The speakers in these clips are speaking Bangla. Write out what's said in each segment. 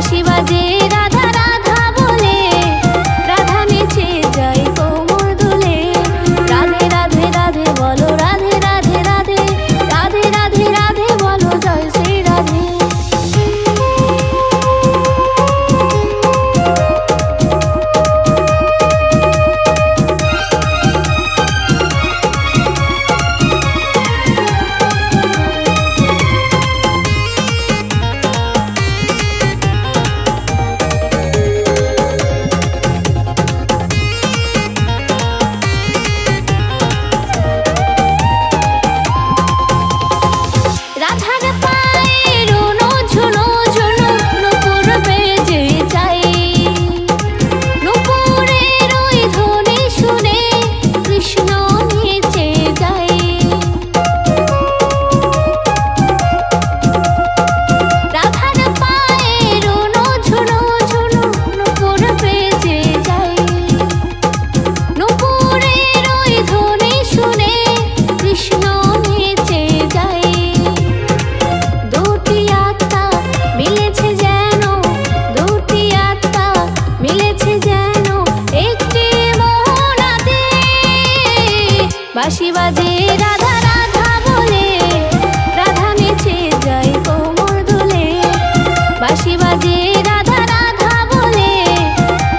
বাঁশি বাজে রাধা রাধা বলে, রাধা নেচে যায় কোমর দুলে। রাধে রাধে রাধে বলো, রাধে রাধে রাধে, রাধে রাধে রাধে বলো, জয় শ্রী রাধে। বাঁশি বাজে রাধা রাধা বলে, রাধা নেচে যায় কোমর দুলে। বাঁশি বাজে রাধা রাধা বলে,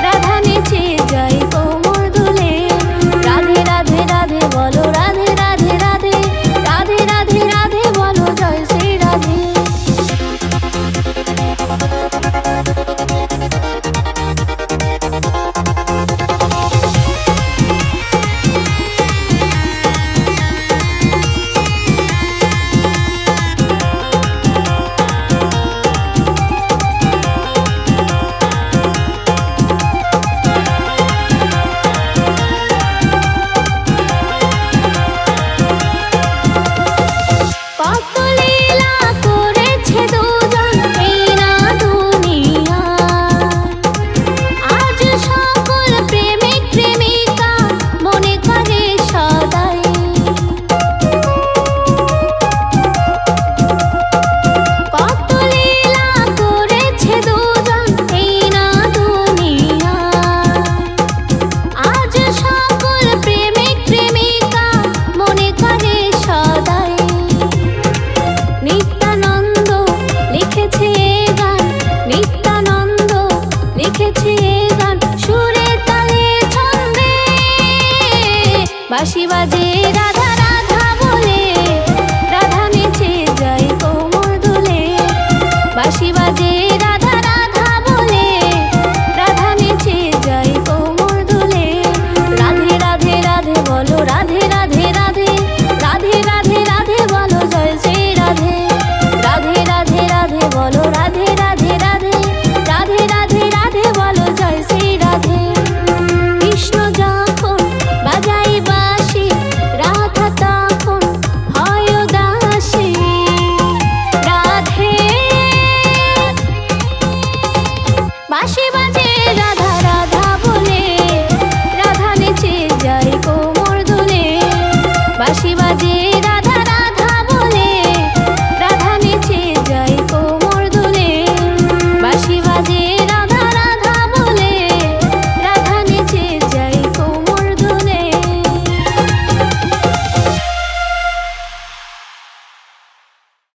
রাধা নেচে যায় কোমর দুলে। রাধে রাধে রাধে বলো, রাধে রাধে রাধে, রাধে রাধে রাধে বলো, জয় শ্রী রাধে। বাঁশি বাজে